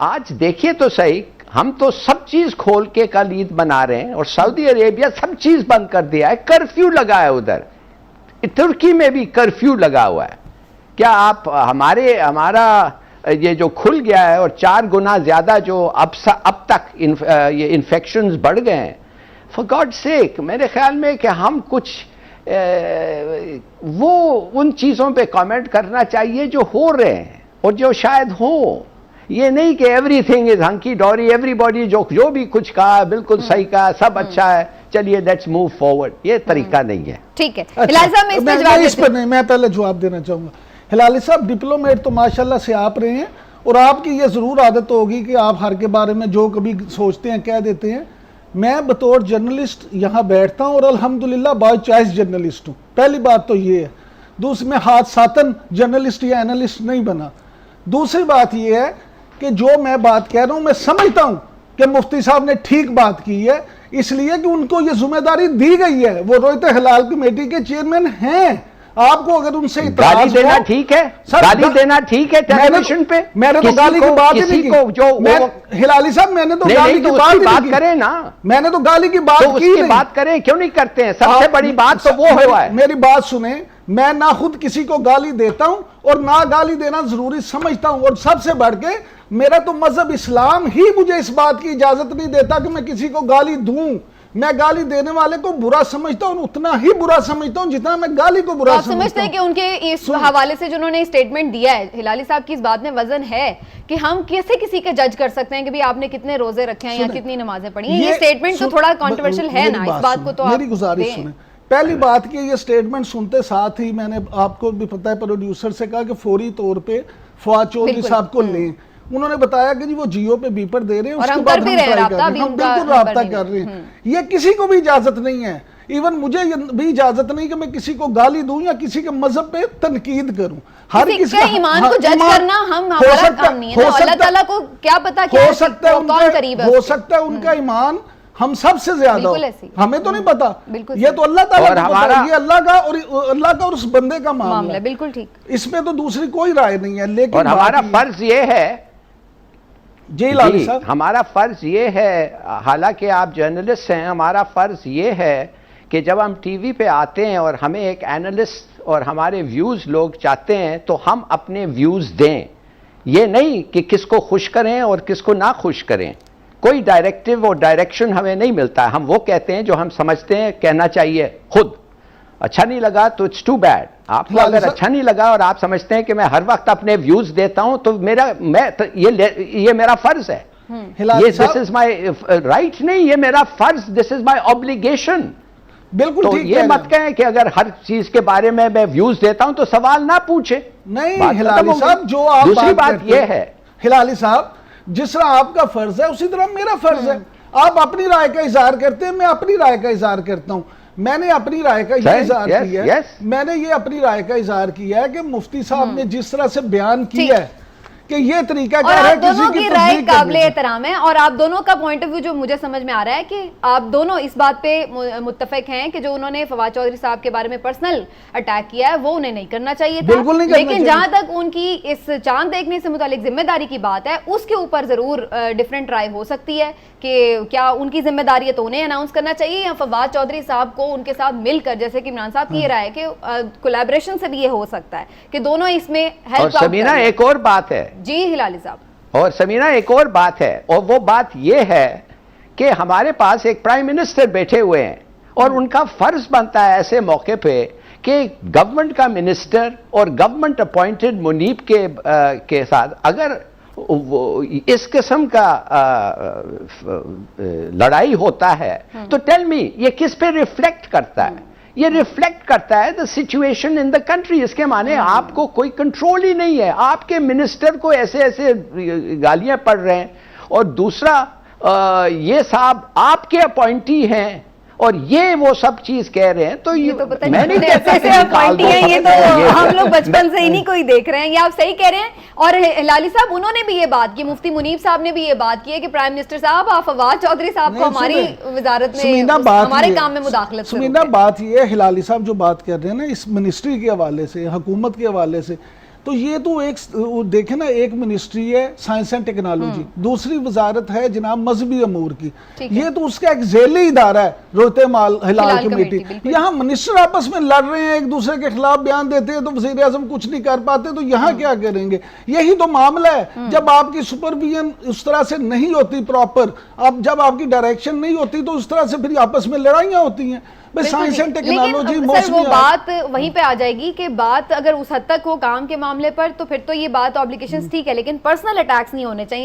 آج دیکھیے تو صحیح, ہم تو سب چیز کھول کے کل عید بنا رہے ہیں, اور سعودی عربیہ سب چیز بند کر دیا ہے, کرفیو لگا ہے ادھر, ترکی میں بھی کرفیو لگا ہوا ہے. کیا آپ ہمارا یہ جو کھل گیا ہے اور 4 گنا زیادہ جو اب تک یہ انفیکشنز بڑھ گئے ہیں, فار گاڈ سیک, میرے خیال میں کہ ہم کچھ وہ ان چیزوں پہ کامنٹ کرنا چاہیے جو ہو رہے ہیں اور جو شاید ہوں. یہ نہیں کہ everything is hunky dory, everybody جو بھی کچھ کہا بالکل صحیح کہا, سب اچھا ہے, چلیے لیٹس موو فارورڈ. یہ طریقہ نہیں ہے. ٹھیک ہے ہلالی صاحب, اس پر نہیں, میں پہلے جواب دینا چاہوں گا. ہلالی صاحب ڈپلومیٹ تو ماشاءاللہ سے آپ رہے ہیں, اور آپ کی یہ ضرور عادت ہوگی کہ آپ ہر کے بارے میں جو کبھی سوچتے ہیں کہہ دیتے ہیں. میں بطور جرنلسٹ یہاں بیٹھتا ہوں اور الحمدللہ بائی چوائس جرنلسٹ ہوں. پہلی بات تو یہ ہے. دوسری, میں حادثاتاً جرنلسٹ یا اینالسٹ نہیں بنا. دوسری بات یہ ہے کہ جو میں بات کہہ رہا ہوں میں سمجھتا ہوں کہ مفتی صاحب نے ٹھیک بات کی ہے, اس لیے کہ ان کو یہ ذمہ داری دی گئی ہے. وہ رویت حلال کمیٹی کے چیئرمین ہیں. آپ کو اگر ان سے گالی دینا ٹھیک ہے, گالی دینا ٹھیک ہے ٹیلی ویژن پہ, میں نے تو گالی کی بات ہی نہیں کی. ہلالی صاحب میں نے تو گالی کی بات کریں نا, میں نے تو گالی کی بات کی نہیں. بات کریں کیوں نہیں کرتے ہیں؟ سب سے بڑی بات تو وہ ہوا ہے. میری بات سنیں, میں نہ خود کسی کو گالی دیتا ہوں اور نہ گالی دینا ضروری سمجھتا ہوں, اور سب سے بڑھ کے میرا تو مذہب اسلام ہی مجھے اس بات کی اجازت نہیں دیتا کہ میں کسی کو گالی دوں. میں گالی دینے والے کو برا سمجھتا ہوں, اتنا ہی برا سمجھتا ہوں جتنا میں گالی کو برا سمجھتا ہوں. آپ سمجھتے ہیں کہ ان کے اس حوالے سے جنہوں نے سٹیٹمنٹ دیا ہے, ہلالی صاحب کی اس بات میں وزن ہے کہ ہم کیسے کسی کے جج کر سکتے ہیں کہ بھی آپ نے کتنے روزے رکھے ہیں یا کتنی نمازیں پڑھی ہیں؟ یہ سٹیٹمنٹ تو تھوڑا کنٹروورشل ہے نا, اس بات کو تو میری گزارش سنیں. پہلی بات کہ یہ سٹیٹمنٹ سنتے ساتھ ہی میں نے آپ کو بھی پتہ ہے پروڈیوسر سے کہا کہ فوری طور پہ فواد چودھری صاحب کو لیں. انہوں نے بتایا کہ جی وہ جیو پہ بیپر دے رہے ہیں, اس کے بعد ہم ٹرائی کر رہے ہیں, ہم بالکل رابطہ کر رہے ہیں. یہ کسی کو بھی اجازت نہیں ہے, ایون مجھے بھی اجازت نہیں کہ میں کسی کو گالی دوں یا کسی کے مذہب پہ تنقید کروں. ہر کسی کا ایمان کو جج کرنا ہمارا کام نہیں ہے. اللہ تعالیٰ کو کیا پتا کیا کون قریب ہے. ہو سکتا ہے ان کا ایمان ہم سب سے زیادہ ہو, ہمیں تو نہیں پتا. یہ تو اللہ تعالیٰ کو پتا ہے, یہ اللہ کا اور اس بندے کا معاملہ ہے. بالکل ٹھیک, اس میں تو دوسری کوئی رائے نہیں ہے. لیکن ہمارا فرض یہ ہے, جی ہمارا فرض یہ ہے, حالانکہ آپ جرنلسٹ ہیں, ہمارا فرض یہ ہے کہ جب ہم ٹی وی پہ آتے ہیں اور ہمیں ایک اینالسٹ اور ہمارے ویوز لوگ چاہتے ہیں تو ہم اپنے ویوز دیں. یہ نہیں کہ کس کو خوش کریں اور کس کو نہ خوش کریں. کوئی ڈائریکٹیو اور ڈائریکشن ہمیں نہیں ملتا ہے. ہم وہ کہتے ہیں جو ہم سمجھتے ہیں کہنا چاہیے خود. اچھا نہیں لگا تو اٹس ٹو بیڈ. آپ کو اگر اچھا نہیں لگا اور آپ سمجھتے ہیں کہ میں ہر وقت اپنے ویوز دیتا ہوں تو یہ میرا فرض ہے. یہ دس از مائی رائٹ نہیں, یہ میرا فرض, دس از مائی آبلیگیشن. بالکل تو یہ مت کہیں کہ اگر ہر چیز کے بارے میں ویوز دیتا ہوں تو سوال نہ پوچھے. نہیں ہلالی صاحب, جو آپ دوسری بات یہ ہے, ہلالی صاحب جس طرح آپ کا فرض ہے اسی طرح میرا فرض ہے. آپ اپنی رائے کا اظہار کرتے ہیں, میں اپنی رائے کا اظہار کرتا ہوں. میں نے اپنی رائے کا یہ اظہار کیا ہے, میں نے یہ اپنی رائے کا اظہار کیا ہے کہ مفتی صاحب نے جس طرح سے بیان کیا ہے کہ یہ طریقہ کیا ہے, دونوں کی رائے قابل احترام ہے, اور آپ دونوں کا پوائنٹ آف ویو جو مجھے سمجھ میں آ رہا ہے کہ آپ دونوں اس بات پہ متفق ہیں کہ جو انہوں نے فواد چودھری صاحب کے بارے میں پرسنل اٹیک کیا ہے وہ انہیں نہیں کرنا چاہیے تھا. لیکن جہاں تک ان کی اس چاند دیکھنے سے متعلق ذمہ داری کی بات ہے, اس کے اوپر ضرور ڈیفرنٹ رائے ہو سکتی ہے کہ کیا ان کی ذمہ داری ہے تو انہیں اناؤنس کرنا چاہیے, یا فواد چودھری صاحب کو ان کے ساتھ مل کر, جیسے کہ عمران صاحب کی یہ رائے کہ کولیبریشن سے بھی یہ ہو سکتا ہے کہ دونوں اس میں ہیلپ. اور سمینہ ایک اور بات ہے. جی ہلالی صاحب. اور سمینہ ایک اور بات ہے, اور وہ بات یہ ہے کہ ہمارے پاس ایک پرائم منسٹر بیٹھے ہوئے ہیں اور ان کا فرض بنتا ہے ایسے موقع پہ کہ گورنمنٹ کا منسٹر اور گورنمنٹ اپوائنٹڈ منیب کے ساتھ اگر اس قسم کا لڑائی ہوتا ہے تو ٹیل می یہ کس پہ ریفلیکٹ کرتا ہے؟ یہ ریفلیکٹ کرتا ہے the situation in the country. اس کے معنی آپ کو کوئی کنٹرول ہی نہیں ہے, آپ کے منسٹر کو ایسے ایسے گالیاں پڑ رہے ہیں, اور دوسرا یہ صاحب آپ کے اپوائنٹی ہیں اور یہ وہ سب چیز کہہ رہے ہیں. تو میں نہیں کہتا کہ اپوائنٹی ہیں, یہ تو ہم لوگ بچپن سے ہی نہیں کوئی دیکھ رہے ہیں, یہ آپ صحیح کہہ رہے ہیں. اور ہلالی صاحب انہوں نے بھی یہ بات کی, مفتی منیب صاحب نے بھی یہ بات کی ہے کہ پرائم منسٹر صاحب آپ فواد چودھری صاحب کو ہماری وزارت میں ہمارے کام میں مداخلت سمینہ بات یہ ہے, ہلالی صاحب جو بات کر رہے ہیں نا اس منسٹری کے حوالے سے, حکومت کے حوالے سے, تو یہ تو ایک دیکھیں نا، ایک منسٹری ہے سائنس اینڈ ٹیکنالوجی، دوسری وزارت ہے جناب مذہبی امور کی، یہ تو اس کا ایک ذیلی ادارہ ہے روتے مال ہلال کمیٹی۔ یہاں منسٹر آپس میں لڑ رہے ہیں، ایک دوسرے کے خلاف بیان دیتے ہیں تو وزیر اعظم کچھ نہیں کر پاتے، تو یہاں کیا کریں گے؟ یہی تو معاملہ ہے، جب آپ کی سپرویژن اس طرح سے نہیں ہوتی پراپر، اب جب آپ کی ڈائریکشن نہیں ہوتی تو اس طرح سے پھر آپس میں لڑائیاں ہوتی ہیں۔ سائنس اینڈ ٹیکنالوجی لیکن وہ بات وہیں پہ آ جائے گی کہ بات اگر اس حد تک ہو کام کے معاملے پر تو پھر تو یہ بات آبلیگیشنز ٹھیک ہے، لیکن پرسنل اٹیکس نہیں ہونے چاہیے۔